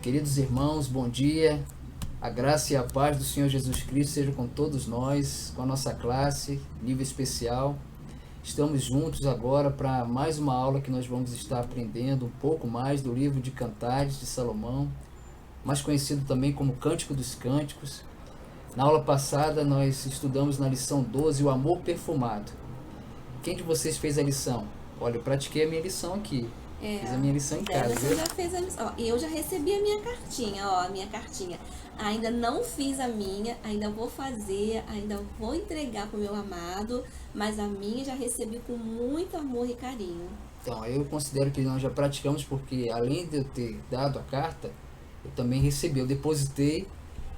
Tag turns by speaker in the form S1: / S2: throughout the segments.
S1: Queridos irmãos, bom dia. A graça e a paz do Senhor Jesus Cristo seja com todos nós, com a nossa classe, nível especial. Estamos juntos agora para mais uma aula que nós vamos estar aprendendo um pouco mais do livro de Cantares de Salomão, mais conhecido também como Cântico dos Cânticos. Na aula passada nós estudamos na lição 12 o amor perfumado. Quem de vocês fez a lição? Olha, eu pratiquei a minha lição aqui. Fiz a minha lição em casa,
S2: Você
S1: viu?
S2: já fez a lição. Ó, eu já recebi a minha cartinha, ó, a minha cartinha. Ainda não fiz a minha, ainda vou fazer, ainda vou entregar pro meu amado, mas a minha já recebi com muito amor e carinho.
S1: Então, eu considero que nós já praticamos porque, além de eu ter dado a carta, eu também recebi, eu depositei,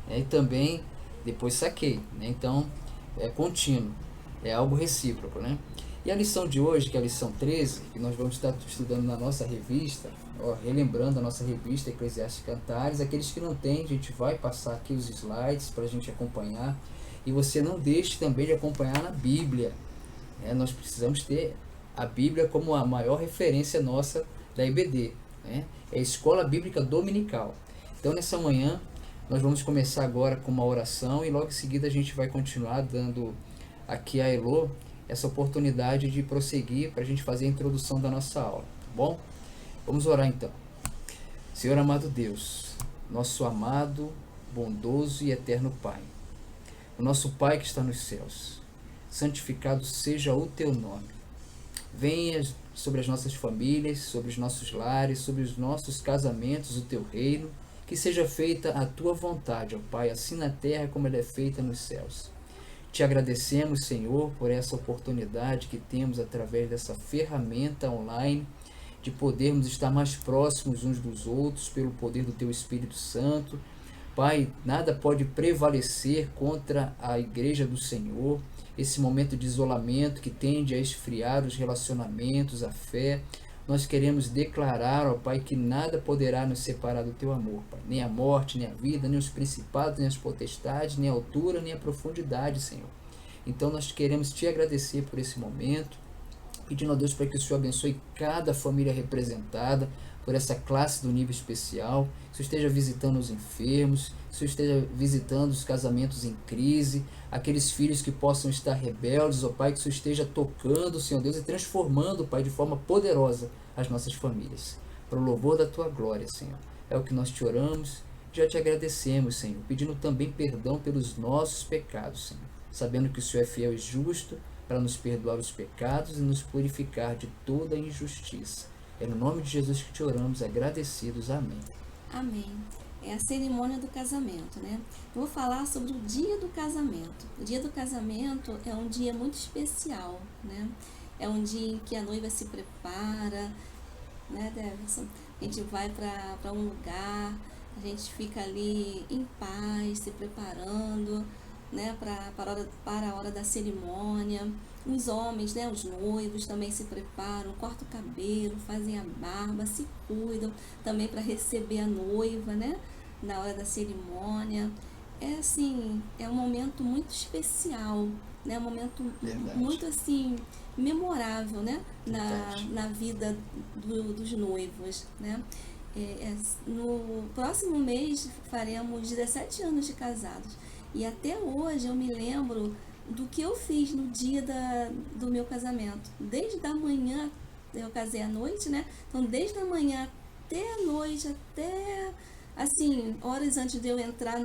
S1: né, e também depois saquei, né? Então, é contínuo, é algo recíproco, né? E a lição de hoje, que é a lição 13, que nós vamos estar estudando na nossa revista, ó, relembrando a nossa revista Eclesiastes Cantares. Aqueles que não têm, a gente vai passar aqui os slides para a gente acompanhar. E você não deixe também de acompanhar na Bíblia, né? Nós precisamos ter a Bíblia como a maior referência nossa da IBD, né? É a Escola Bíblica Dominical. Então, nessa manhã, nós vamos começar agora com uma oração e logo em seguida a gente vai continuar dando aqui a Elô essa oportunidade de prosseguir para a gente fazer a introdução da nossa aula, tá bom? Vamos orar então. Senhor amado Deus, nosso amado, bondoso e eterno Pai, o nosso Pai que está nos céus, santificado seja o teu nome. Venha sobre as nossas famílias, sobre os nossos lares, sobre os nossos casamentos, o teu reino, que seja feita a tua vontade, ó Pai, assim na terra como ela é feita nos céus. Te agradecemos, Senhor, por essa oportunidade que temos através dessa ferramenta online de podermos estar mais próximos uns dos outros pelo poder do Teu Espírito Santo. Pai, nada pode prevalecer contra a Igreja do Senhor, esse momento de isolamento que tende a esfriar os relacionamentos, a fé. Nós queremos declarar, ó Pai, que nada poderá nos separar do Teu amor, Pai. Nem a morte, nem a vida, nem os principados, nem as potestades, nem a altura, nem a profundidade, Senhor. Então nós queremos Te agradecer por esse momento, pedindo a Deus para que o Senhor abençoe cada família representada por essa classe do nível especial, que o Senhor esteja visitando os enfermos, que o Senhor esteja visitando os casamentos em crise, aqueles filhos que possam estar rebeldes, ó Pai, que o Senhor esteja tocando, Senhor Deus, e transformando, Pai, de forma poderosa as nossas famílias, para o louvor da Tua glória, Senhor. É o que nós te oramos, já te agradecemos, Senhor, pedindo também perdão pelos nossos pecados, Senhor, sabendo que o Senhor é fiel e justo para nos perdoar os pecados e nos purificar de toda injustiça. É no nome de Jesus que te oramos, agradecidos. Amém.
S2: Amém. É a cerimônia do casamento, né? Eu vou falar sobre o dia do casamento. O dia do casamento é um dia muito especial, né? É um dia em que a noiva se prepara, né, Deverson? A gente vai para um lugar, a gente fica ali em paz, se preparando, né, para a hora da cerimônia. Os homens, né, os noivos também se preparam, cortam o cabelo, fazem a barba, se cuidam também para receber a noiva, né, na hora da cerimônia. É assim, é um momento muito especial, né, um momento
S1: Verdade.
S2: muito assim memorável, né,
S1: Verdade.
S2: na vida dos noivos, né. No próximo mês faremos 17 anos de casados. E até hoje eu me lembro do que eu fiz no dia do meu casamento. Desde a manhã, eu casei à noite, né? Então, desde a manhã até a noite, até, assim, horas antes de eu entrar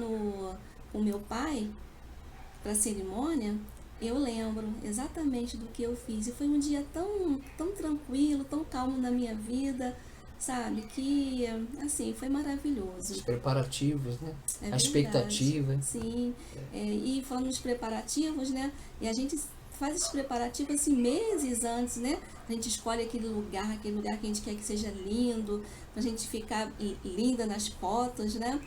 S2: com meu pai para a cerimônia, eu lembro exatamente do que eu fiz. E foi um dia tão tranquilo, tão calmo na minha vida, sabe? Que, assim, foi maravilhoso.
S1: Os preparativos, né?
S2: É
S1: A
S2: verdade.
S1: expectativa.
S2: Sim. E falando nos preparativos, né? E a gente faz esses preparativos assim meses antes, né? A gente escolhe aquele lugar que a gente quer que seja lindo, pra gente ficar linda nas fotos, né?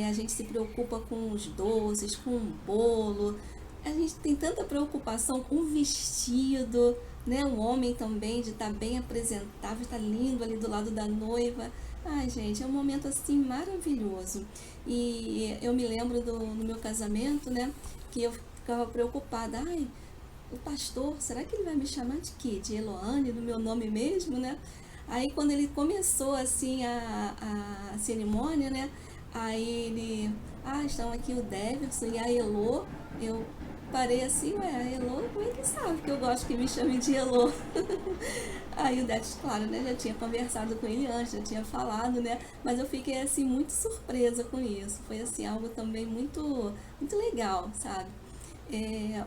S2: A gente se preocupa com os doces, com o bolo. A gente tem tanta preocupação com o vestido, né? O homem também de estar bem apresentável, estar lindo ali do lado da noiva. Ai, gente, é um momento assim maravilhoso. E eu me lembro no meu casamento, né? Que eu ficava preocupada. Ai, o pastor, será que ele vai me chamar de quê? De Eloane, do meu nome mesmo, né? Aí quando ele começou assim a cerimônia, né? Aí ele, estão aqui o Deverson e a Elô. Eu parei assim, ué, a Elô, como é que sabe que eu gosto que me chame de Elô? Aí o Dex, claro, né, já tinha conversado com ele antes, já tinha falado, né, mas eu fiquei, assim, muito surpresa com isso. Foi, assim, algo também muito legal, sabe?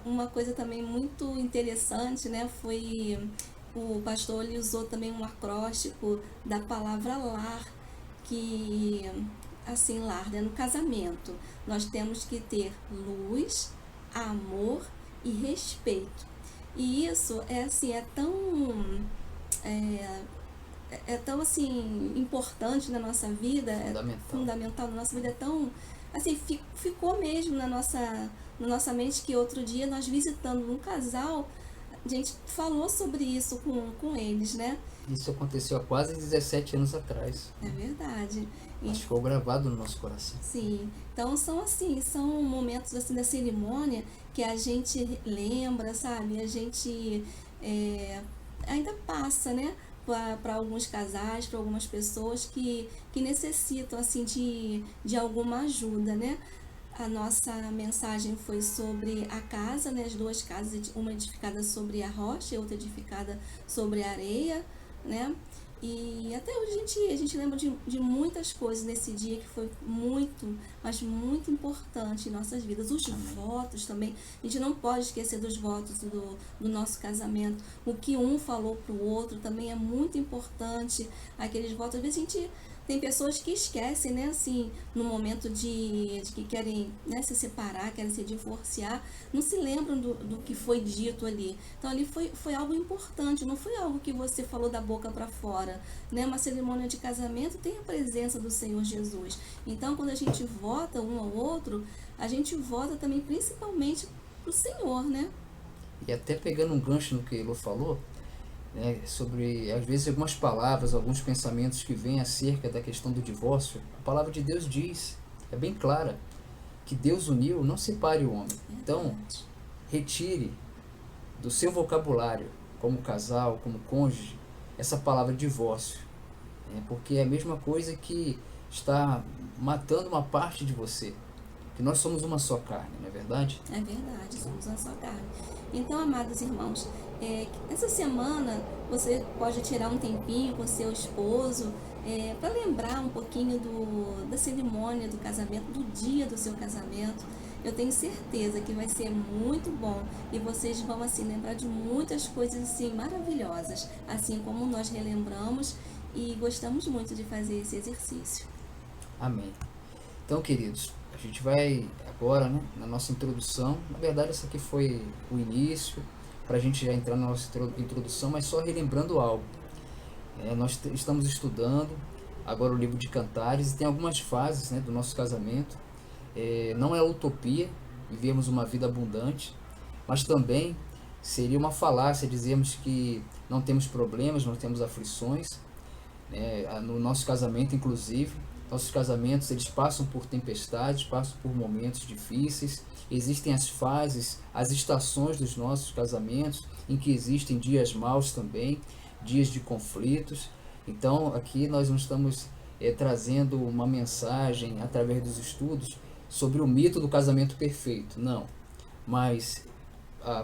S2: Uma coisa também muito interessante, né, foi o pastor, ele usou também um acróstico da palavra lar, que, assim, lar, né, no casamento, nós temos que ter luz, amor e respeito. E isso é assim, é, é tão assim importante na nossa vida, é
S1: Fundamental.
S2: fundamental na nossa vida, é tão assim, ficou mesmo na nossa mente que outro dia nós visitando um casal, a gente falou sobre isso com eles, né?
S1: Isso aconteceu há quase 17 anos atrás.
S2: É verdade.
S1: Mas
S2: E,
S1: ficou gravado no nosso coração.
S2: sim, então são assim, são momentos assim da cerimônia que a gente lembra, sabe? A gente é, ainda passa, né? Para alguns casais, para algumas pessoas que necessitam assim de alguma ajuda, né? A nossa mensagem foi sobre a casa, né? As duas casas, uma edificada sobre a rocha e outra edificada sobre a areia, né? E até hoje a gente lembra de muitas coisas nesse dia que foi muito, mas muito importante em nossas vidas. Os votos também, a gente não pode esquecer dos votos do nosso casamento. O que um falou para o outro também é muito importante. Aqueles votos, às vezes a gente tem pessoas que esquecem, né, assim, no momento de que querem, né, se separar, querem se divorciar, não se lembram do que foi dito ali. Então ali foi algo importante, não foi algo que você falou da boca para fora, né? Uma cerimônia de casamento tem a presença do Senhor Jesus. Então quando a gente vota um ao outro, a gente vota também principalmente pro Senhor, né?
S1: E até pegando um gancho no que Elô falou, né, sobre às vezes algumas palavras, alguns pensamentos que vêm acerca da questão do divórcio, a palavra de Deus diz, é bem clara, que Deus uniu, não separe o homem. Então,
S2: Verdade.
S1: retire do seu vocabulário, como casal, como cônjuge, essa palavra divórcio, né, porque é a mesma coisa que está matando uma parte de você, que nós somos uma só carne, não é verdade?
S2: É verdade, somos uma só carne. Então, amados irmãos, essa semana você pode tirar um tempinho com seu esposo para lembrar um pouquinho da cerimônia do casamento, do dia do seu casamento. Eu tenho certeza que vai ser muito bom e vocês vão assim lembrar de muitas coisas assim maravilhosas, assim como nós relembramos e gostamos muito de fazer esse exercício.
S1: Amém. Então, queridos, a gente vai agora, né, na nossa introdução. Na verdade, essa aqui foi o início, para a gente já entrar na nossa introdução, mas só relembrando algo. Nós estamos estudando agora o livro de Cantares e tem algumas fases, né, do nosso casamento. Não é utopia vivermos uma vida abundante, mas também seria uma falácia dizermos que não temos problemas, não temos aflições, né, no nosso casamento, inclusive. Nossos casamentos, eles passam por tempestades, passam por momentos difíceis. Existem as fases, as estações dos nossos casamentos, em que existem dias maus também, dias de conflitos. Então, aqui nós não estamos trazendo uma mensagem através dos estudos sobre o mito do casamento perfeito, não. Mas,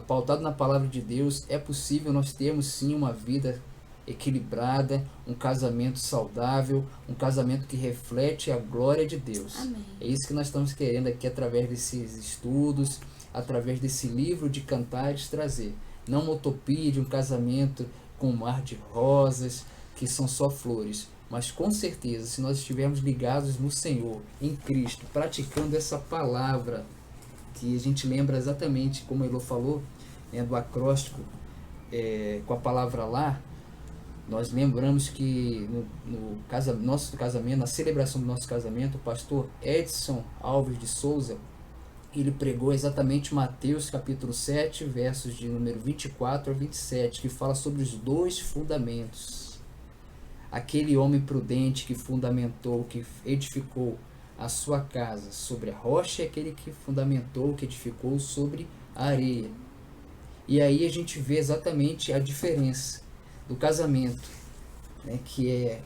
S1: pautado na palavra de Deus, é possível nós termos sim uma vida equilibrada, um casamento saudável, um casamento que reflete a glória de Deus.
S2: Amém.
S1: É isso que nós estamos querendo aqui através desses estudos, através desse livro de Cantares trazer. Não uma utopia de um casamento com um mar de rosas, que são só flores, mas com certeza, se nós estivermos ligados no Senhor, em Cristo, praticando essa palavra, que a gente lembra exatamente como Elô falou, né, do acróstico, com a palavra lá, nós lembramos que nosso casamento, na celebração do nosso casamento, o pastor Edson Alves de Souza, ele pregou exatamente Mateus capítulo 7, versos de número 24 a 27, que fala sobre os dois fundamentos. Aquele homem prudente que fundamentou, que edificou a sua casa sobre a rocha, e aquele que fundamentou, que edificou sobre a areia. E aí a gente vê exatamente a diferença do casamento né, que é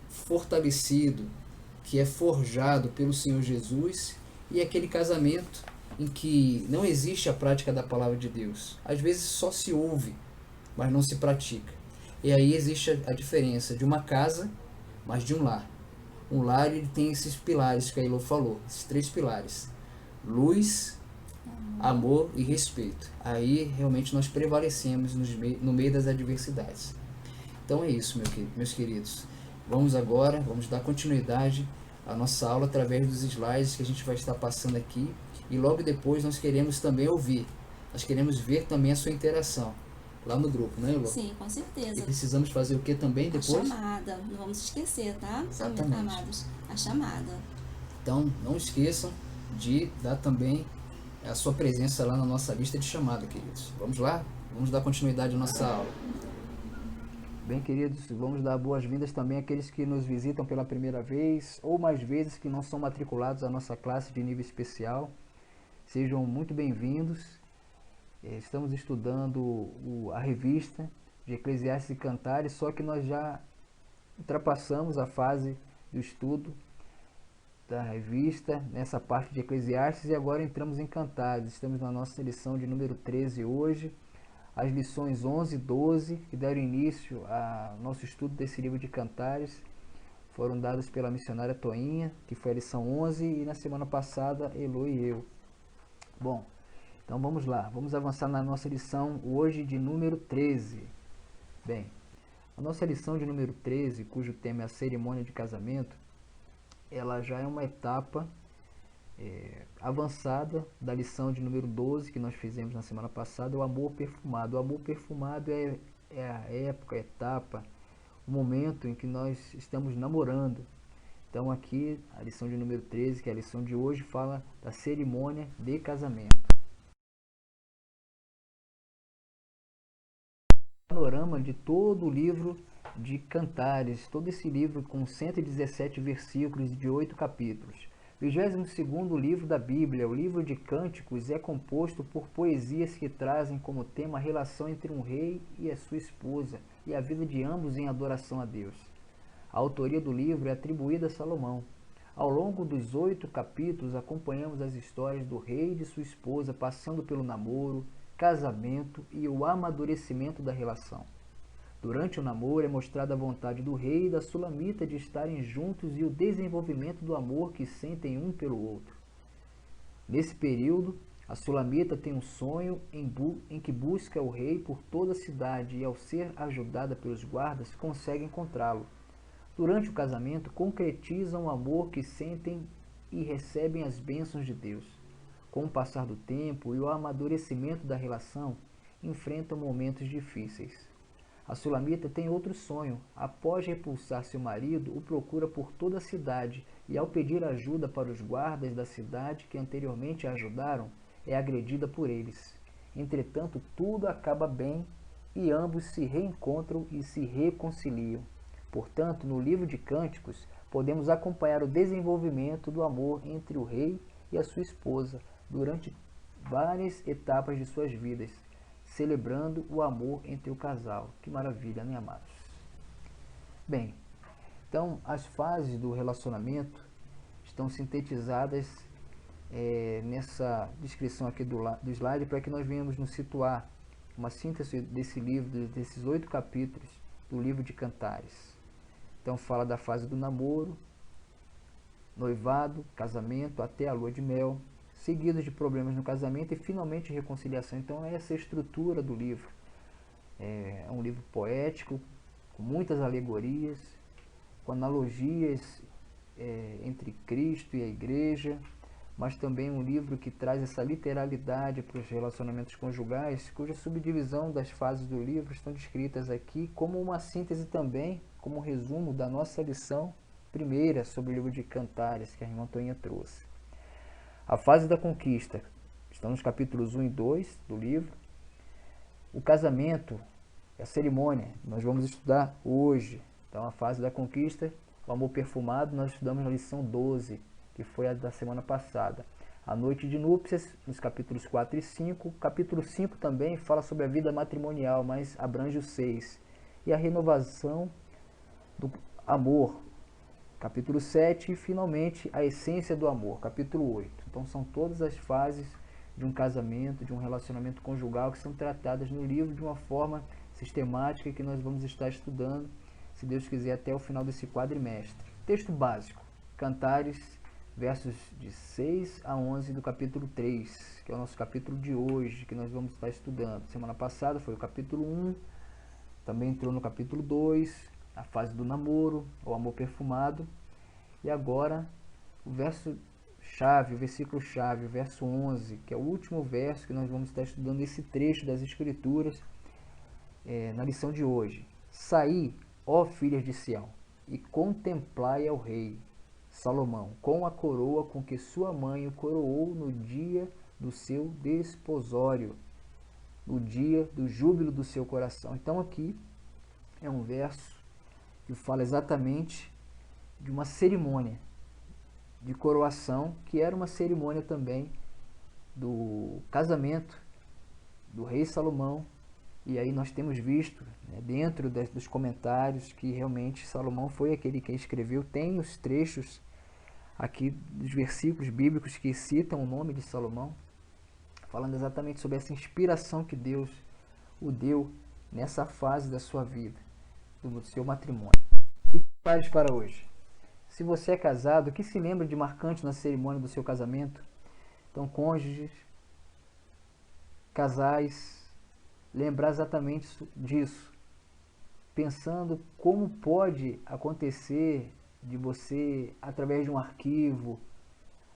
S1: fortalecido, que é forjado pelo Senhor Jesus, e aquele casamento em que não existe a prática da palavra de Deus. Às vezes só se ouve, mas não se pratica. E aí existe a diferença de uma casa, mas de um lar. Um lar, ele tem esses pilares que a Ilô falou, esses 3 pilares: luz, amor e respeito. Aí realmente nós prevalecemos no meio das adversidades. Então é isso, meus queridos. Vamos dar continuidade à nossa aula através dos slides que a gente vai estar passando aqui. E logo depois nós queremos também ouvir. Nós queremos ver também a sua interação lá no grupo, né, Elô?
S2: Sim, com certeza.
S1: E precisamos fazer o que também depois?
S2: A chamada. Não vamos esquecer, tá?
S1: Exatamente.
S2: Amados, a chamada.
S1: Então, não esqueçam de dar também a sua presença lá na nossa lista de chamada, queridos. Vamos lá? Vamos dar continuidade à nossa aula. Bem, queridos, vamos dar boas-vindas também àqueles que nos visitam pela primeira vez ou mais vezes que não são matriculados à nossa classe de nível especial. Sejam muito bem-vindos. Estamos estudando a revista de Eclesiastes e Cantares, só que nós já ultrapassamos a fase do estudo da revista nessa parte de Eclesiastes e agora entramos em Cantares. Estamos na nossa lição de número 13 hoje. As lições 11 e 12, que deram início ao nosso estudo desse livro de Cantares, foram dadas pela missionária Toinha, que foi a lição 11, e na semana passada, Elô e eu. Bom, então vamos lá, vamos avançar na nossa lição hoje de número 13. Bem, a nossa lição de número 13, cujo tema é a cerimônia de casamento, ela já é uma etapa avançada da lição de número 12 que nós fizemos na semana passada, o amor perfumado. O amor perfumado é a época, a etapa, o momento em que nós estamos namorando. Então aqui a lição de número 13, que é a lição de hoje, fala da cerimônia de casamento. Panorama de todo o livro de Cantares, todo esse livro com 117 versículos de 8 capítulos. O 22º livro da Bíblia, o livro de Cânticos, é composto por poesias que trazem como tema a relação entre um rei e a sua esposa e a vida de ambos em adoração a Deus. A autoria do livro é atribuída a Salomão. Ao longo dos 8 capítulos, acompanhamos as histórias do rei e de sua esposa, passando pelo namoro, casamento e o amadurecimento da relação. Durante o namoro é mostrada a vontade do rei e da sulamita de estarem juntos e o desenvolvimento do amor que sentem um pelo outro. Nesse período, a sulamita tem um sonho em que busca o rei por toda a cidade e, ao ser ajudada pelos guardas, consegue encontrá-lo. Durante o casamento, concretizam o amor que sentem e recebem as bênçãos de Deus. Com o passar do tempo e o amadurecimento da relação, enfrentam momentos difíceis. A sulamita tem outro sonho. Após repulsar seu marido, o procura por toda a cidade e, ao pedir ajuda para os guardas da cidade que anteriormente a ajudaram, é agredida por eles. Entretanto, tudo acaba bem e ambos se reencontram e se reconciliam. Portanto, no livro de Cânticos, podemos acompanhar o desenvolvimento do amor entre o rei e a sua esposa durante várias etapas de suas vidas, celebrando o amor entre o casal. Que maravilha, né, amados? Bem, então as fases do relacionamento estão sintetizadas nessa descrição aqui do slide, para que nós venhamos nos situar uma síntese desse livro, desses 8 capítulos do livro de Cantares. Então fala da fase do namoro, noivado, casamento, até a lua de mel, seguidos de problemas no casamento e finalmente reconciliação. Então essa é a estrutura do livro. É um livro poético, com muitas alegorias, com analogias entre Cristo e a igreja, mas também um livro que traz essa literalidade para os relacionamentos conjugais, cuja subdivisão das fases do livro estão descritas aqui como uma síntese também, como um resumo da nossa lição primeira sobre o livro de Cantares, que a irmã Toinha trouxe. A fase da conquista estão nos capítulos 1 e 2 do livro. O casamento, a cerimônia, nós vamos estudar hoje. Então a fase da conquista, o amor perfumado, nós estudamos na lição 12, que foi a da semana passada. A noite de núpcias, nos capítulos 4 e 5. O capítulo 5 também fala sobre a vida matrimonial, mas abrange o 6. e a renovação do amor, capítulo 7, e finalmente a essência do amor, capítulo 8. Então são todas as fases de um casamento, de um relacionamento conjugal, que são tratadas no livro de uma forma sistemática e que nós vamos estar estudando, se Deus quiser, até o final desse quadrimestre. Texto básico, Cantares, versos de 6 a 11 do capítulo 3, que é o nosso capítulo de hoje, que nós vamos estar estudando. Semana passada foi o capítulo 1, também entrou no capítulo 2, a fase do namoro, o amor perfumado, e agora o verso chave, o versículo chave, o verso 11, que é o último verso que nós vamos estar estudando esse trecho das Escrituras na lição de hoje. Saí, ó filhas de Sião, e contemplai ao rei Salomão, com a coroa com que sua mãe o coroou no dia do seu desposório, no dia do júbilo do seu coração. Então aqui é um verso que fala exatamente de uma cerimônia de coroação, que era uma cerimônia também do casamento do rei Salomão. E aí nós temos visto, dentro dos comentários, que realmente Salomão foi aquele que escreveu. Tem os trechos aqui dos versículos bíblicos que citam o nome de Salomão, falando exatamente sobre essa inspiração que Deus o deu nessa fase da sua vida, do seu matrimônio. E que faz para hoje? Se você é casado, o que se lembra de marcante na cerimônia do seu casamento? Então, cônjuges, casais, lembrar exatamente disso, pensando como pode acontecer de você, através de um arquivo,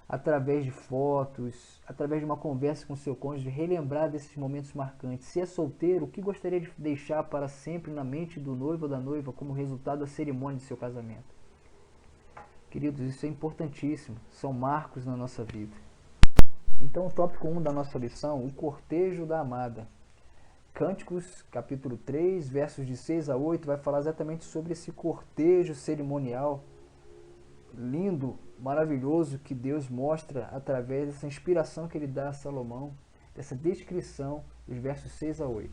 S1: através de fotos, através de uma conversa com seu cônjuge, relembrar desses momentos marcantes. Se é solteiro, o que gostaria de deixar para sempre na mente do noivo ou da noiva como resultado da cerimônia de seu casamento? Queridos, isso é importantíssimo, são marcos na nossa vida. Então, o tópico 1 da nossa lição, o cortejo da amada. Cânticos, capítulo 3, versos de 6 a 8, vai falar exatamente sobre esse cortejo cerimonial lindo, maravilhoso, que Deus mostra através dessa inspiração que ele dá a Salomão, dessa descrição dos versos 6 a 8.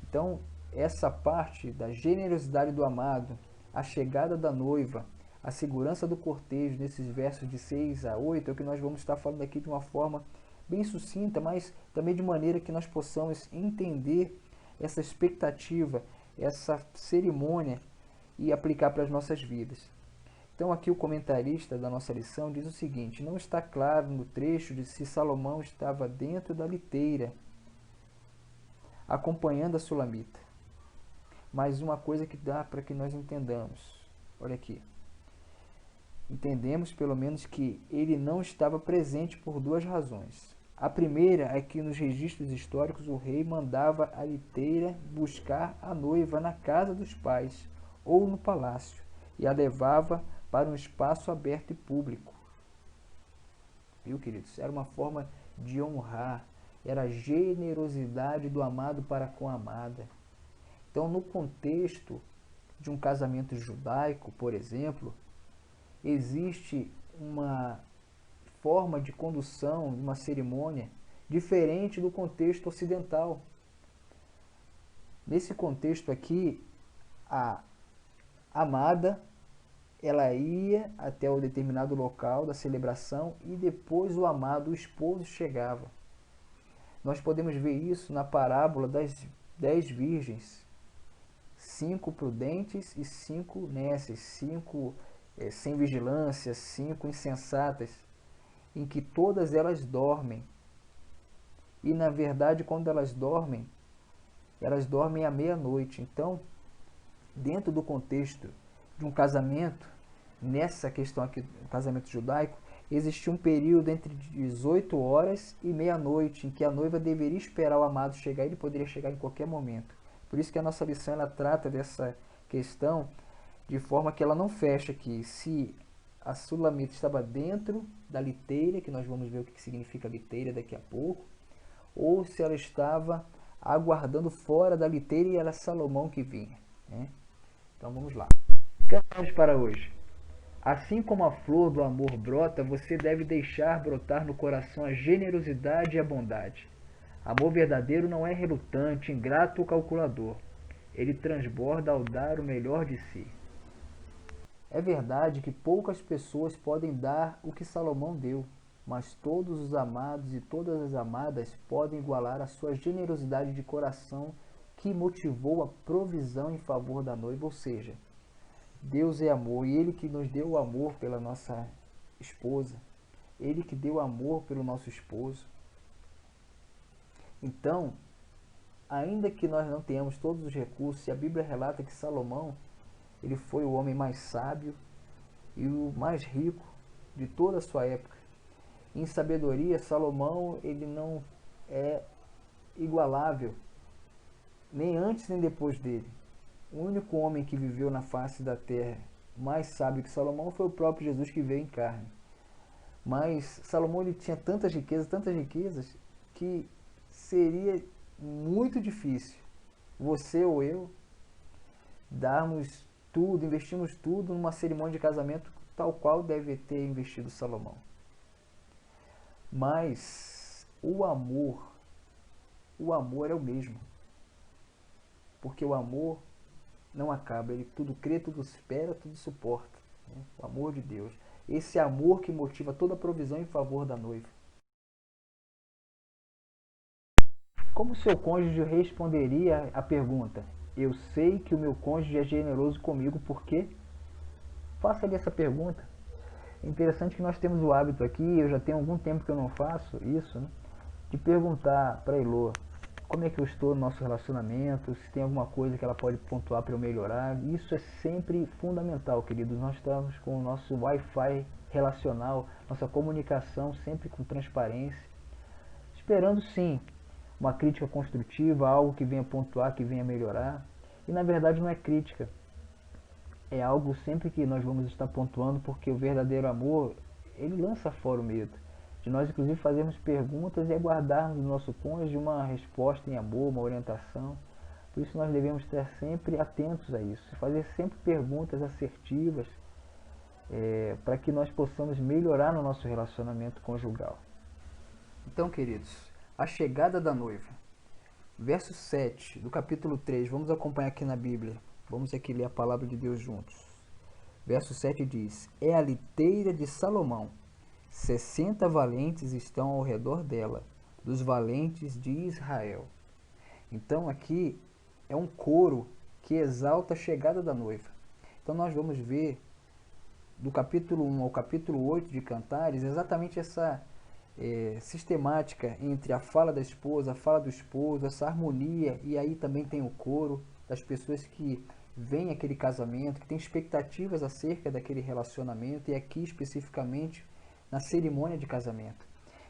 S1: Então, essa parte da generosidade do amado, a chegada da noiva, a segurança do cortejo, nesses versos de 6 a 8, é o que nós vamos estar falando aqui de uma forma bem sucinta, mas também de maneira que nós possamos entender essa expectativa, essa cerimônia e aplicar para as nossas vidas. Então aqui o comentarista da nossa lição diz o seguinte: não está claro no trecho de se Salomão estava dentro da liteira, acompanhando a sulamita. Mas uma coisa que dá para que nós entendamos, olha aqui. Entendemos pelo menos que ele não estava presente por duas razões. A primeira é que nos registros históricos o rei mandava a liteira buscar a noiva na casa dos pais ou no palácio e a levava para um espaço aberto e público. Viu, queridos? Era uma forma de honrar, era a generosidade do amado para com a amada. Então, no contexto de um casamento judaico, por exemplo, existe uma forma de condução, uma cerimônia diferente do contexto ocidental. Nesse contexto aqui, a amada, ela ia até o determinado local da celebração e depois o amado, o esposo, chegava. Nós podemos ver isso na parábola das 10 virgens. 5 prudentes e 5 nécias, 5 sem vigilância, 5 insensatas, em que todas elas dormem. E na verdade, quando elas dormem à meia-noite. Então, dentro do contexto de um casamento, nessa questão aqui do casamento judaico, existia um período entre 18 horas e meia-noite, em que a noiva deveria esperar o amado chegar, e ele poderia chegar em qualquer momento. Por isso que a nossa lição ela trata dessa questão de forma que ela não fecha aqui se a sulamita estava dentro da liteira, que nós vamos ver o que significa liteira daqui a pouco, ou se ela estava aguardando fora da liteira e era Salomão que vinha, né? Então vamos lá. Cantamos para hoje. Assim como a flor do amor brota, você deve deixar brotar no coração a generosidade e a bondade. Amor verdadeiro não é relutante, ingrato ou calculador. Ele transborda ao dar o melhor de si. É verdade que poucas pessoas podem dar o que Salomão deu, mas todos os amados e todas as amadas podem igualar a sua generosidade de coração que motivou a provisão em favor da noiva, ou seja, Deus é amor e Ele que nos deu o amor pela nossa esposa, Ele que deu amor pelo nosso esposo. Então, ainda que nós não tenhamos todos os recursos, e a Bíblia relata que Salomão, ele foi o homem mais sábio e o mais rico de toda a sua época. Em sabedoria, Salomão ele não é igualável, nem antes nem depois dele. O único homem que viveu na face da terra mais sábio que Salomão foi o próprio Jesus que veio em carne. Mas Salomão ele tinha tantas riquezas, que seria muito difícil você ou eu darmos tudo, investimos tudo numa cerimônia de casamento tal qual deve ter investido Salomão. Mas o amor é o mesmo. Porque o amor não acaba, ele tudo crê, tudo espera, tudo suporta. Né? O amor de Deus. Esse amor que motiva toda a provisão em favor da noiva. Como seu cônjuge responderia à pergunta: eu sei que o meu cônjuge é generoso comigo, por quê? Faça-lhe essa pergunta. É interessante que nós temos o hábito aqui, eu já tenho algum tempo que eu não faço isso, né, de perguntar para a Elô como é que eu estou no nosso relacionamento, se tem alguma coisa que ela pode pontuar para eu melhorar. Isso é sempre fundamental, queridos. Nós estamos com o nosso Wi-Fi relacional, nossa comunicação sempre com transparência, esperando sim uma crítica construtiva, algo que venha pontuar, que venha melhorar. E na verdade não é crítica, é algo sempre que nós vamos estar pontuando, porque o verdadeiro amor, ele lança fora o medo. De nós inclusive fazermos perguntas e aguardarmos do nosso cônjuge uma resposta em amor, uma orientação. Por isso nós devemos estar sempre atentos a isso, fazer sempre perguntas assertivas, para que nós possamos melhorar no nosso relacionamento conjugal. Então, queridos, a chegada da noiva. Verso 7 do capítulo 3, vamos acompanhar aqui na Bíblia. Vamos aqui ler a palavra de Deus juntos. Verso 7 diz: é a liteira de Salomão, 60 valentes estão ao redor dela, dos valentes de Israel. Então aqui é um coro que exalta a chegada da noiva. Então nós vamos ver do capítulo 1 ao capítulo 8 de Cantares exatamente essa sistemática entre a fala da esposa, a fala do esposo, essa harmonia, e aí também tem o coro das pessoas que veem aquele casamento, que têm expectativas acerca daquele relacionamento, e aqui especificamente na cerimônia de casamento.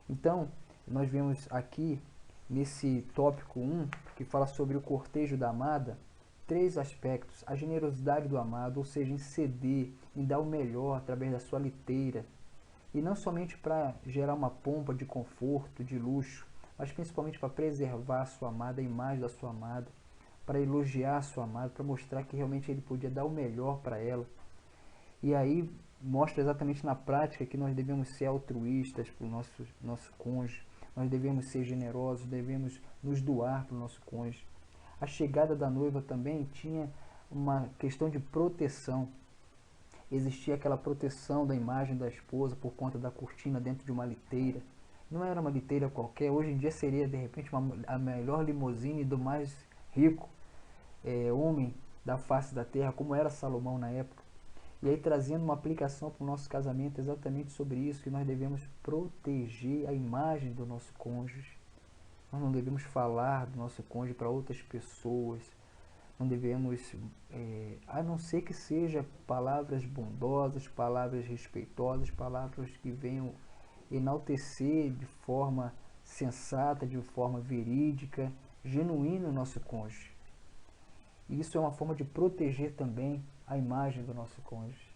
S1: Então, nós vemos aqui nesse tópico 1, que fala sobre o cortejo da amada, 3 aspectos: a generosidade do amado, ou seja, em ceder, em dar o melhor através da sua liteira, e não somente para gerar uma pompa de conforto, de luxo, mas principalmente para preservar a sua amada, a imagem da sua amada, para elogiar a sua amada, para mostrar que realmente ele podia dar o melhor para ela. E aí mostra exatamente na prática que nós devemos ser altruístas para o nosso cônjuge, nós devemos ser generosos, devemos nos doar para o nosso cônjuge. A chegada da noiva também tinha uma questão de proteção. Existia aquela proteção da imagem da esposa por conta da cortina dentro de uma liteira. Não era uma liteira qualquer, hoje em dia seria de repente a melhor limusine do mais rico homem da face da terra, como era Salomão na época. E aí trazendo uma aplicação para o nosso casamento exatamente sobre isso, que nós devemos proteger a imagem do nosso cônjuge. Nós não devemos falar do nosso cônjuge para outras pessoas. Não devemos, a não ser que seja palavras bondosas, palavras respeitosas, palavras que venham enaltecer de forma sensata, de forma verídica, genuína o nosso cônjuge. E isso é uma forma de proteger também a imagem do nosso cônjuge.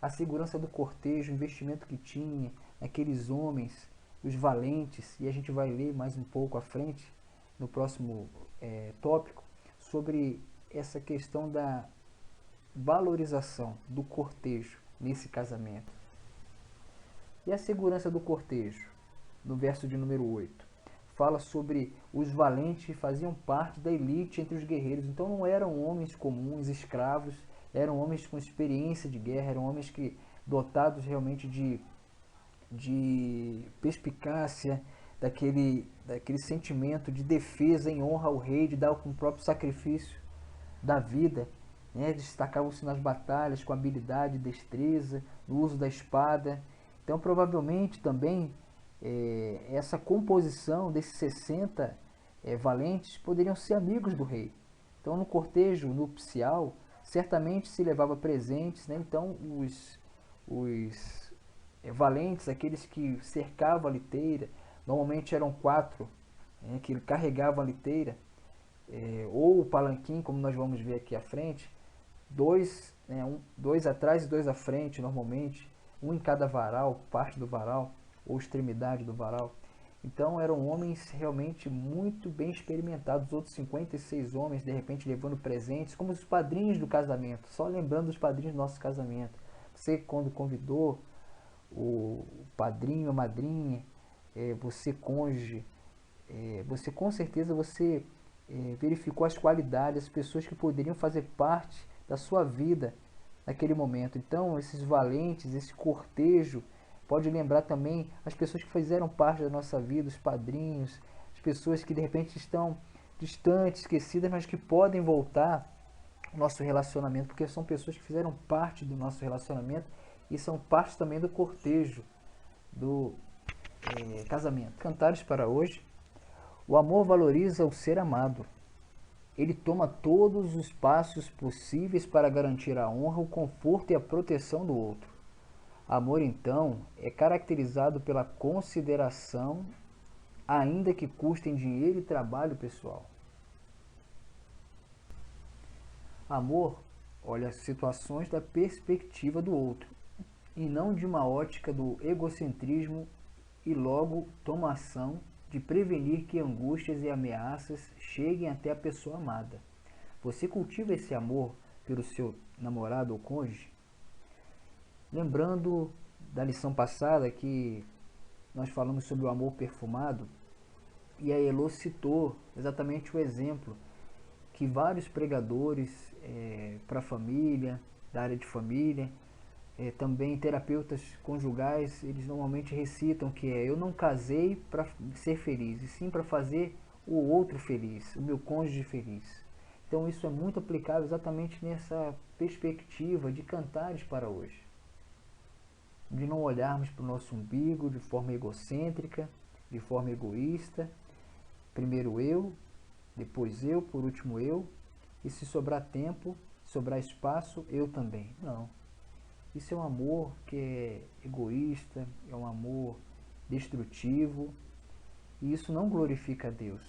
S1: A segurança do cortejo, o investimento que tinha naqueles homens, os valentes, e a gente vai ler mais um pouco à frente, no próximo tópico, sobre essa questão da valorização do cortejo nesse casamento. E a segurança do cortejo, no verso de número 8. fala sobre os valentes que faziam parte da elite entre os guerreiros. Então não eram homens comuns, escravos, eram homens com experiência de guerra, eram homens que dotados realmente de perspicácia, daquele sentimento de defesa em honra ao rei, de dar com o próprio sacrifício da vida, né? Destacavam-se nas batalhas com habilidade, destreza, no uso da espada. Então provavelmente também essa composição desses 60 valentes poderiam ser amigos do rei. Então no cortejo nupcial certamente se levava presentes, né? Então os valentes, aqueles que cercavam a liteira, normalmente eram 4, que carregavam a liteira, ou o palanquim, como nós vamos ver aqui à frente, 2, dois atrás e 2 à frente, normalmente, um em cada varal, parte do varal, ou extremidade do varal. Então eram homens realmente muito bem experimentados, os outros 56 homens, de repente levando presentes, como os padrinhos do casamento, só lembrando os padrinhos do nosso casamento. Você, quando convidou o padrinho, a madrinha, você cônjuge, você com certeza verificou as qualidades, as pessoas que poderiam fazer parte da sua vida naquele momento. Então esses valentes, esse cortejo, pode lembrar também as pessoas que fizeram parte da nossa vida, os padrinhos, as pessoas que de repente estão distantes, esquecidas, mas que podem voltar ao nosso relacionamento, porque são pessoas que fizeram parte do nosso relacionamento e são parte também do cortejo do casamento. Cantares para hoje. O amor valoriza o ser amado. Ele toma todos os passos possíveis para garantir a honra, o conforto e a proteção do outro. Amor, então, é caracterizado pela consideração, ainda que custe em dinheiro e trabalho pessoal. Amor olha as situações da perspectiva do outro, e não de uma ótica do egocentrismo, e logo toma ação de prevenir que angústias e ameaças cheguem até a pessoa amada. Você cultiva esse amor pelo seu namorado ou cônjuge? Lembrando da lição passada que nós falamos sobre o amor perfumado, e a Elo citou exatamente o exemplo que vários pregadores para a família, da área de família, também terapeutas conjugais, eles normalmente recitam que eu não casei para ser feliz, e sim para fazer o outro feliz, o meu cônjuge feliz. Então isso é muito aplicável exatamente nessa perspectiva de cantares para hoje. De não olharmos para o nosso umbigo de forma egocêntrica, de forma egoísta. Primeiro eu, depois eu, por último eu, e se sobrar tempo, sobrar espaço, eu também. Não. Isso é um amor que é egoísta, é um amor destrutivo, e isso não glorifica a Deus.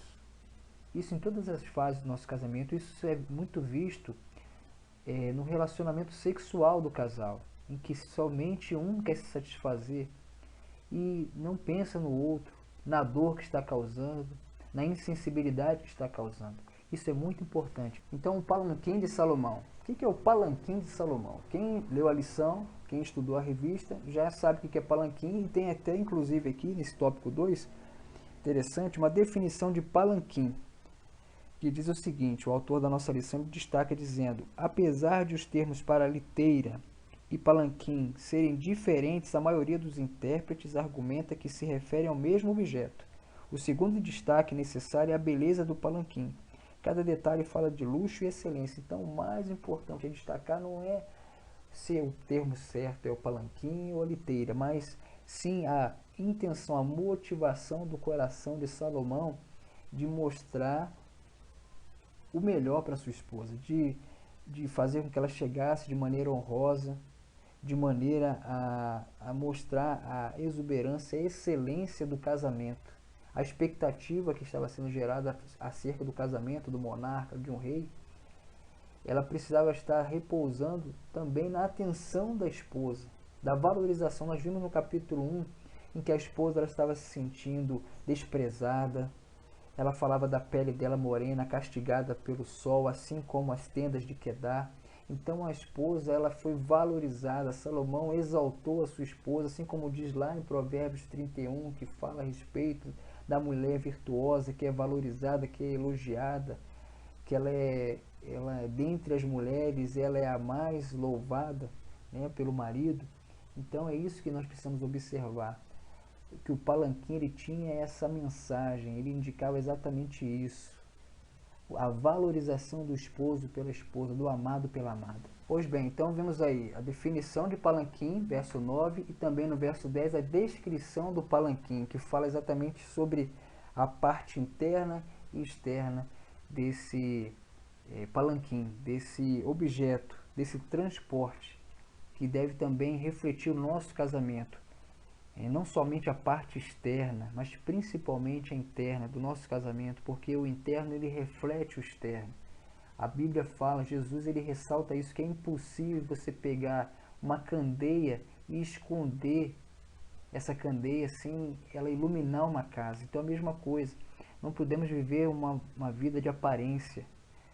S1: Isso em todas as fases do nosso casamento, isso é muito visto no relacionamento sexual do casal, em que somente um quer se satisfazer e não pensa no outro, na dor que está causando, na insensibilidade que está causando. Isso é muito importante. Então, o palanquim de Salomão. O que é o palanquim de Salomão? Quem leu a lição, quem estudou a revista, já sabe o que é palanquim, e tem até, inclusive, aqui nesse tópico 2, interessante, uma definição de palanquim, que diz o seguinte: o autor da nossa lição destaca dizendo: apesar de os termos para liteira e palanquim serem diferentes, a maioria dos intérpretes argumenta que se referem ao mesmo objeto. O segundo destaque necessário é a beleza do palanquim. Cada detalhe fala de luxo e excelência. Então, o mais importante a destacar não é se o termo certo é o palanquim ou a liteira, mas sim a intenção, a motivação do coração de Salomão de mostrar o melhor para sua esposa, de fazer com que ela chegasse de maneira honrosa, de maneira a mostrar a exuberância, a excelência do casamento. A expectativa que estava sendo gerada acerca do casamento do monarca, de um rei, ela precisava estar repousando também na atenção da esposa, da valorização. Nós vimos no capítulo 1, em que a esposa ela estava se sentindo desprezada. Ela falava da pele dela morena, castigada pelo sol, assim como as tendas de Quedar. Então a esposa ela foi valorizada. Salomão exaltou a sua esposa, assim como diz lá em Provérbios 31, que fala a respeito da mulher virtuosa, que é valorizada, que é elogiada, que ela é dentre as mulheres, ela é a mais louvada, né, pelo marido. Então é isso que nós precisamos observar, que o Palanquim ele tinha essa mensagem, ele indicava exatamente isso, a valorização do esposo pela esposa, do amado pela amada. Pois bem, então vemos aí a definição de Palanquim, verso 9, e também no verso 10 a descrição do Palanquim, que fala exatamente sobre a parte interna e externa desse palanquim, desse objeto, desse transporte, que deve também refletir o nosso casamento. Não somente a parte externa, mas principalmente a interna do nosso casamento, porque o interno ele reflete o externo. A Bíblia fala, Jesus ele ressalta isso, que é impossível você pegar uma candeia e esconder essa candeia sem ela iluminar uma casa. Então a mesma coisa, não podemos viver uma vida de aparência,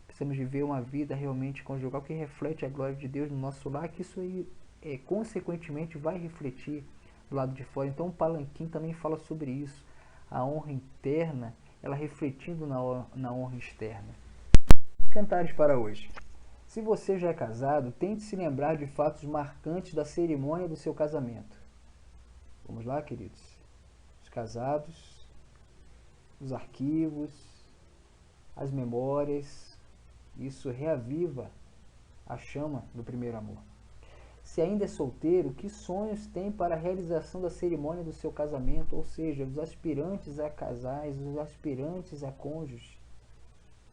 S1: precisamos viver uma vida realmente conjugal que reflete a glória de Deus no nosso lar, que isso aí consequentemente vai refletir do lado de fora. Então o Palanquim também fala sobre isso, a honra interna, ela refletindo na honra externa. Cantares para hoje. Se você já é casado, tente se lembrar de fatos marcantes da cerimônia do seu casamento. Vamos lá, queridos? Os casados, os arquivos, as memórias, isso reaviva a chama do primeiro amor. Se ainda é solteiro, que sonhos tem para a realização da cerimônia do seu casamento? Ou seja, os aspirantes a casais, os aspirantes a cônjuges.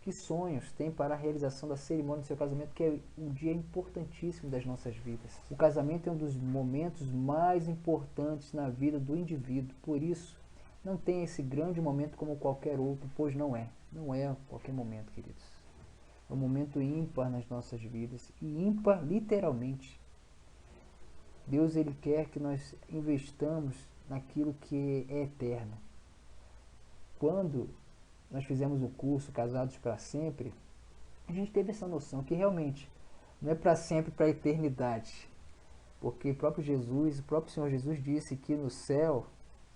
S1: Que sonhos tem para a realização da cerimônia do seu casamento, que é um dia importantíssimo das nossas vidas. O casamento é um dos momentos mais importantes na vida do indivíduo. Por isso, não tem esse grande momento como qualquer outro, pois não é. Não é qualquer momento, queridos. É um momento ímpar nas nossas vidas, e ímpar literalmente. Deus ele quer que nós investamos naquilo que é eterno. Quando nós fizemos o curso Casados para Sempre, a gente teve essa noção que realmente não é para sempre, para a eternidade. Porque o próprio Senhor Jesus disse que no céu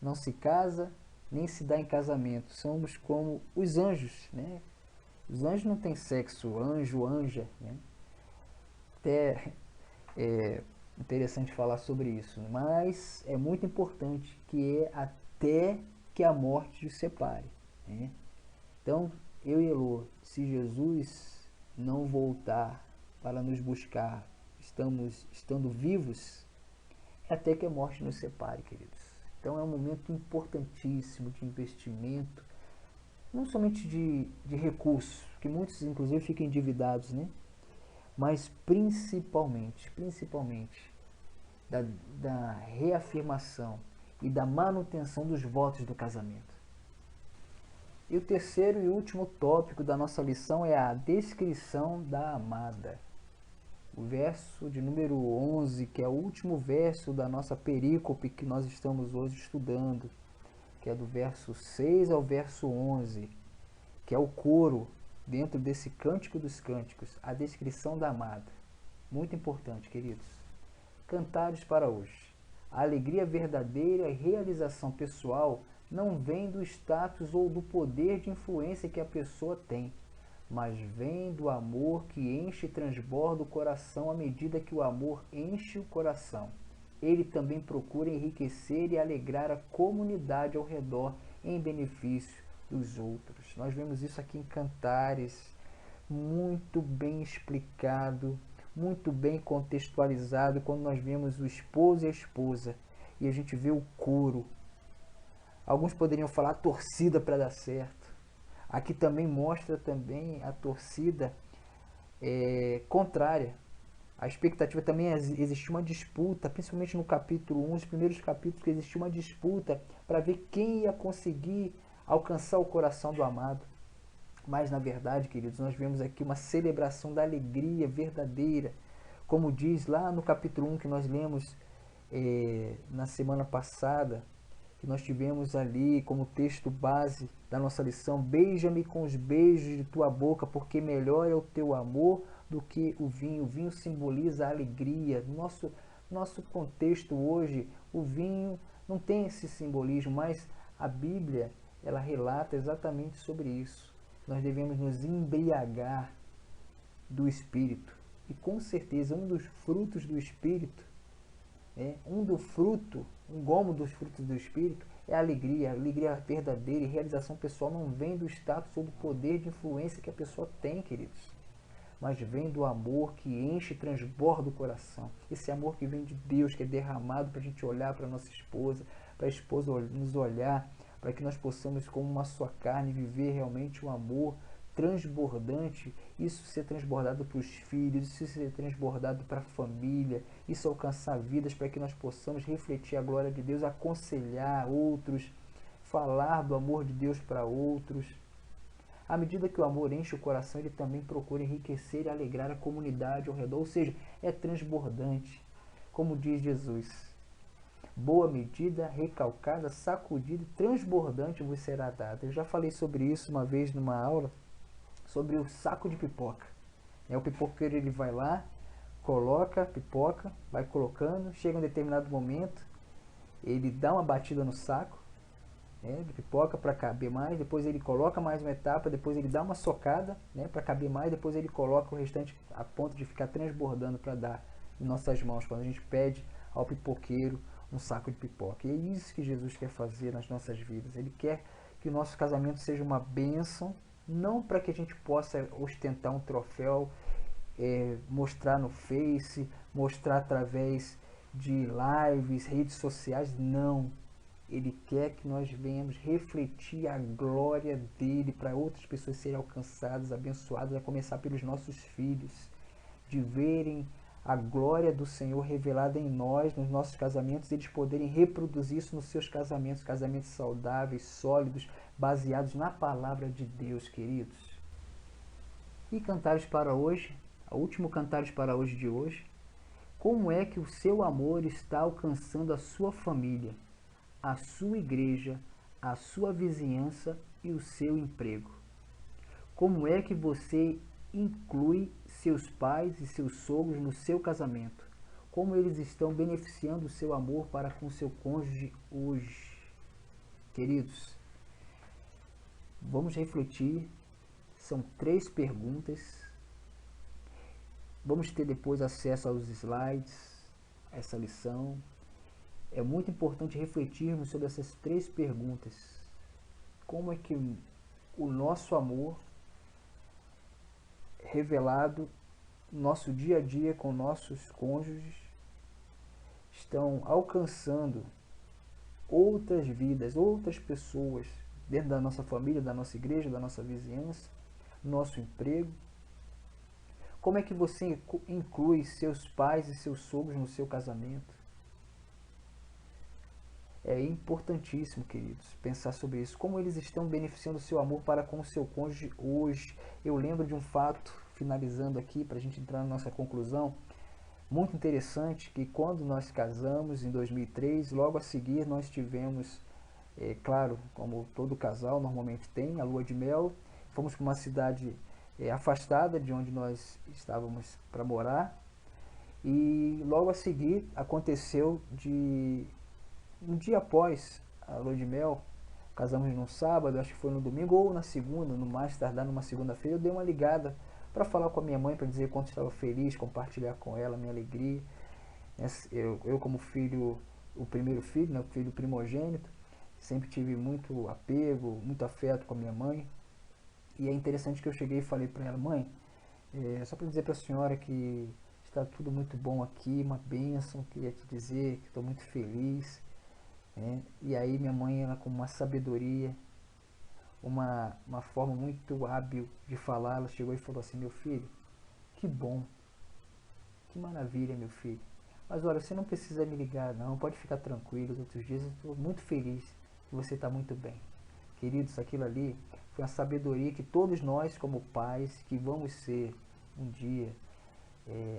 S1: não se casa nem se dá em casamento. Somos como os anjos, né? Os anjos não têm sexo, anjo, anja, né? Até é interessante falar sobre isso, mas é muito importante que é até que a morte os separe, né? Então, eu e Elô, se Jesus não voltar para nos buscar, estando vivos, é até que a morte nos separe, queridos. Então é um momento importantíssimo de investimento, não somente de recursos, que muitos inclusive ficam endividados, né? Mas principalmente da reafirmação e da manutenção dos votos do casamento. E o terceiro e último tópico da nossa lição é a descrição da amada. O verso de número 11, que é o último verso da nossa perícope que nós estamos hoje estudando, que é do verso 6 ao verso 11, que é o coro dentro desse Cântico dos Cânticos, a descrição da amada. Muito importante, queridos. Cantares para hoje. A alegria verdadeira e realização pessoal não vem do status ou do poder de influência que a pessoa tem, mas vem do amor que enche e transborda o coração à medida que o amor enche o coração. Ele também procura enriquecer e alegrar a comunidade ao redor em benefício dos outros. Nós vemos isso aqui em Cantares, muito bem explicado, muito bem contextualizado, quando nós vemos o esposo e a esposa, e a gente vê o coro. Alguns poderiam falar a torcida para dar certo. Aqui também mostra também a torcida contrária. A expectativa também existia uma disputa, principalmente no capítulo 1, os primeiros capítulos, que existia uma disputa para ver quem ia conseguir alcançar o coração do amado. Mas na verdade, queridos, nós vemos aqui uma celebração da alegria verdadeira, como diz lá no capítulo 1 que nós lemos na semana passada, que nós tivemos ali como texto base da nossa lição: beija-me com os beijos de tua boca, porque melhor é o teu amor do que o vinho. O vinho simboliza a alegria. No nosso contexto hoje, o vinho não tem esse simbolismo, mas a Bíblia ela relata exatamente sobre isso. Nós devemos nos embriagar do Espírito. E com certeza um dos frutos do Espírito, um gomo dos frutos do Espírito é a alegria verdadeira e realização pessoal não vem do status ou do poder de influência que a pessoa tem, queridos, mas vem do amor que enche e transborda o coração. Esse amor que vem de Deus, que é derramado para a gente olhar para a nossa esposa, para a esposa nos olhar, para que nós possamos, como uma só carne, viver realmente um amor transbordante, isso ser transbordado para os filhos, isso ser transbordado para a família, isso alcançar vidas para que nós possamos refletir a glória de Deus, aconselhar outros, falar do amor de Deus para outros. À medida que o amor enche o coração, ele também procura enriquecer e alegrar a comunidade ao redor, ou seja, é transbordante, como diz Jesus. Boa medida, recalcada, sacudida e transbordante vos será dada. Eu já falei sobre isso uma vez numa aula, sobre o saco de pipoca. O pipoqueiro ele vai lá, coloca a pipoca, vai colocando, chega um determinado momento, ele dá uma batida no saco de pipoca para caber mais, depois ele coloca mais uma etapa, depois ele dá uma socada para caber mais, depois ele coloca o restante a ponto de ficar transbordando para dar em nossas mãos, quando a gente pede ao pipoqueiro um saco de pipoca. E é isso que Jesus quer fazer nas nossas vidas. Ele quer que o nosso casamento seja uma bênção, não para que a gente possa ostentar um troféu, mostrar no Face, mostrar através de lives, redes sociais, não. Ele quer que nós venhamos refletir a glória dele para outras pessoas serem alcançadas, abençoadas, a começar pelos nossos filhos, de verem a glória do Senhor revelada em nós, nos nossos casamentos, eles poderem reproduzir isso nos seus casamentos, casamentos saudáveis, sólidos, baseados na palavra de Deus, queridos. E cantares para hoje, o último cantares para hoje de hoje, como é que o seu amor está alcançando a sua família, a sua igreja, a sua vizinhança e o seu emprego? Como é que você inclui seus pais e seus sogros no seu casamento? Como eles estão beneficiando o seu amor para com seu cônjuge hoje? Queridos, vamos refletir. São 3 perguntas. Vamos ter depois acesso aos slides, a essa lição. É muito importante refletirmos sobre essas 3 perguntas. Como é que o nosso amor revelado no nosso dia a dia com nossos cônjuges estão alcançando outras vidas, outras pessoas dentro da nossa família, da nossa igreja, da nossa vizinhança, nosso emprego? Como é que você inclui seus pais e seus sogros no seu casamento? É importantíssimo, queridos, pensar sobre isso. Como eles estão beneficiando o seu amor para com o seu cônjuge hoje? Eu lembro de um fato, finalizando aqui, para a gente entrar na nossa conclusão, muito interessante, que quando nós casamos em 2003, logo a seguir nós tivemos, claro, como todo casal normalmente tem, a lua de mel. Fomos para uma cidade afastada de onde nós estávamos para morar, e logo a seguir aconteceu de um dia após a lua de mel, casamos num sábado, acho que foi no domingo ou na segunda, no mais tardar numa segunda-feira, eu dei uma ligada para falar com a minha mãe, para dizer quanto estava feliz, compartilhar com ela a minha alegria. Eu como filho, o primeiro filho, o filho primogênito, sempre tive muito apego, muito afeto com a minha mãe. E é interessante que eu cheguei e falei para ela: mãe, só para dizer para a senhora que está tudo muito bom aqui, uma bênção, queria te dizer que estou muito feliz. E aí minha mãe, ela, com uma sabedoria, uma forma muito hábil de falar, ela chegou e falou assim: meu filho, que bom, que maravilha, meu filho, mas olha, você não precisa me ligar não, pode ficar tranquilo, os outros dias eu estou muito feliz que você está muito bem. Queridos, aquilo ali foi a sabedoria que todos nós como pais, que vamos ser um dia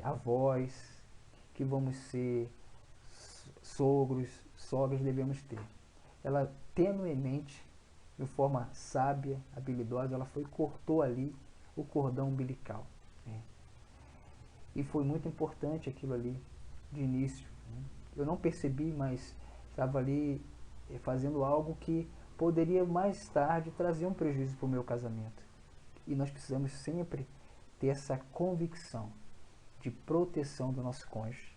S1: avós, que vamos ser sogros, sogras, devemos ter. Ela, tenuemente, de forma sábia, habilidosa, ela foi e cortou ali o cordão umbilical. E foi muito importante aquilo ali, de início. Eu não percebi, mas estava ali fazendo algo que poderia mais tarde trazer um prejuízo para o meu casamento. E nós precisamos sempre ter essa convicção de proteção do nosso cônjuge.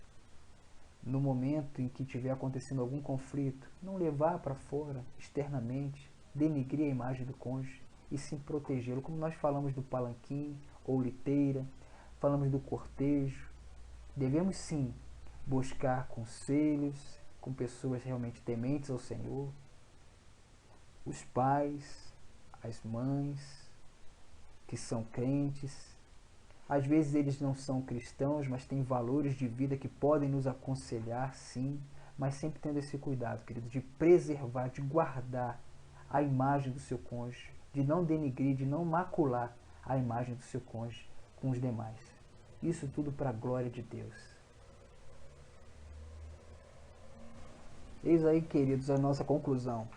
S1: No momento em que tiver acontecendo algum conflito, não levar para fora, externamente, denegrir a imagem do cônjuge, e sim protegê-lo, como nós falamos do palanquim ou liteira, falamos do cortejo. Devemos sim buscar conselhos com pessoas realmente tementes ao Senhor, os pais, as mães que são crentes. Às vezes eles não são cristãos, mas têm valores de vida que podem nos aconselhar, sim, mas sempre tendo esse cuidado, querido, de preservar, de guardar a imagem do seu cônjuge, de não denegrir, de não macular a imagem do seu cônjuge com os demais. Isso tudo para a glória de Deus. Eis aí, queridos, a nossa conclusão.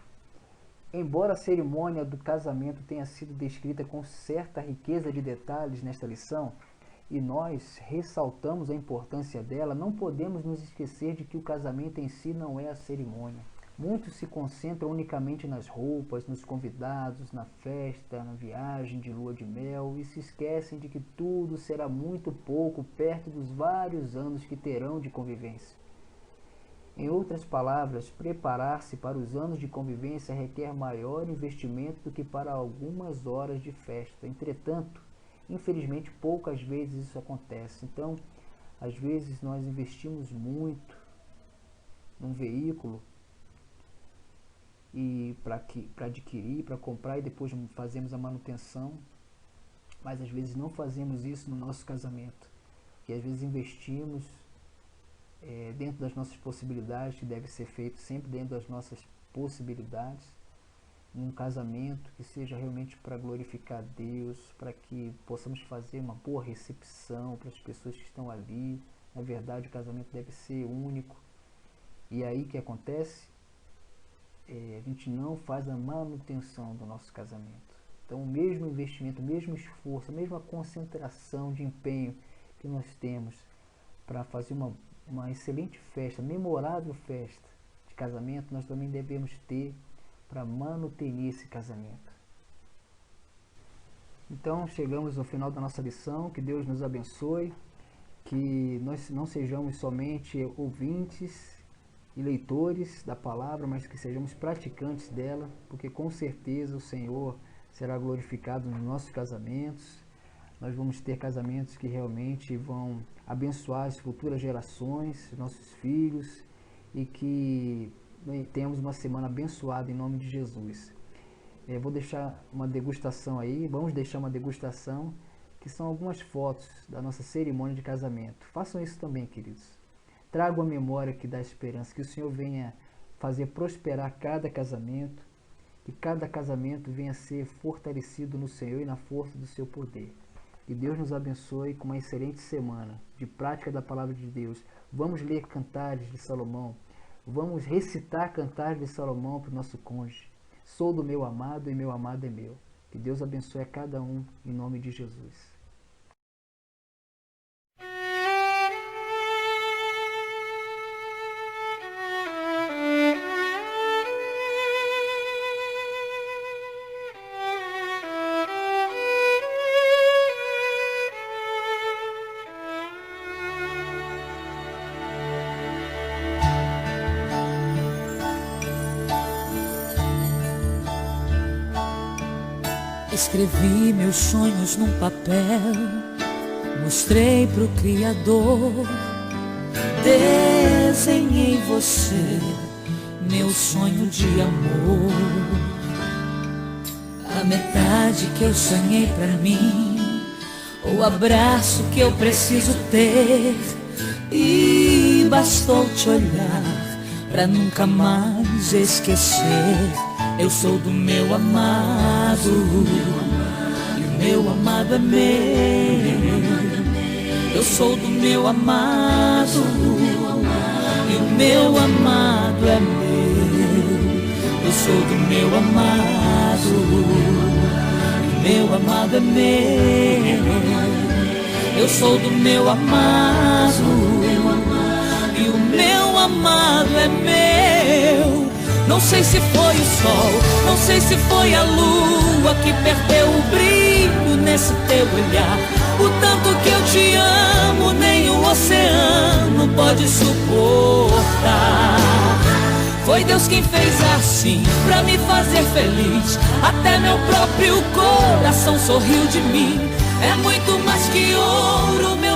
S1: Embora a cerimônia do casamento tenha sido descrita com certa riqueza de detalhes nesta lição, e nós ressaltamos a importância dela, não podemos nos esquecer de que o casamento em si não é a cerimônia. Muitos se concentram unicamente nas roupas, nos convidados, na festa, na viagem de lua de mel e se esquecem de que tudo será muito pouco perto dos vários anos que terão de convivência. Em outras palavras, preparar-se para os anos de convivência requer maior investimento do que para algumas horas de festa. Entretanto, infelizmente, poucas vezes isso acontece. Então, às vezes nós investimos muito num veículo e para adquirir, para comprar, e depois fazemos a manutenção, mas às vezes não fazemos isso no nosso casamento, e às vezes investimos dentro das nossas possibilidades, que deve ser feito sempre dentro das nossas possibilidades, num casamento que seja realmente para glorificar a Deus, para que possamos fazer uma boa recepção para as pessoas que estão ali. Na verdade, o casamento deve ser único. E aí o que acontece? A gente não faz a manutenção do nosso casamento. Então, o mesmo investimento, o mesmo esforço, a mesma concentração de empenho que nós temos para fazer uma excelente festa, memorável festa de casamento, nós também devemos ter para manuter esse casamento. Então, chegamos ao final da nossa lição. Que Deus nos abençoe, que nós não sejamos somente ouvintes e leitores da palavra, mas que sejamos praticantes dela, porque com certeza o Senhor será glorificado nos nossos casamentos. Nós vamos ter casamentos que realmente vão abençoar as futuras gerações, nossos filhos, e que tenhamos uma semana abençoada em nome de Jesus. Vou deixar uma degustação aí, vamos deixar uma degustação, que são algumas fotos da nossa cerimônia de casamento. Façam isso também, queridos. Tragam a memória que dá esperança, que o Senhor venha fazer prosperar cada casamento, que cada casamento venha a ser fortalecido no Senhor e na força do seu poder. Que Deus nos abençoe com uma excelente semana de prática da palavra de Deus. Vamos ler Cantares de Salomão. Vamos recitar Cantares de Salomão para o nosso cônjuge. Sou do meu amado e meu amado é meu. Que Deus abençoe a cada um em nome de Jesus.
S3: Escrevi meus sonhos num papel, mostrei pro Criador, desenhei você, meu sonho de amor. A metade que eu sonhei pra mim, o abraço que eu preciso ter, e bastou te olhar pra nunca mais esquecer. Eu sou do meu amado, e o meu amado é meu. Eu sou do meu amado, e o meu amado é meu. Eu sou do meu amado, e o meu amado é meu. Eu sou do meu amado, e o meu amado é meu. Não sei se foi o sol, não sei se foi a lua que perdeu o brilho nesse teu olhar. O tanto que eu te amo, nem o oceano pode suportar. Foi Deus quem fez assim, pra me fazer feliz. Até meu próprio coração sorriu de mim. É muito mais que ouro, meu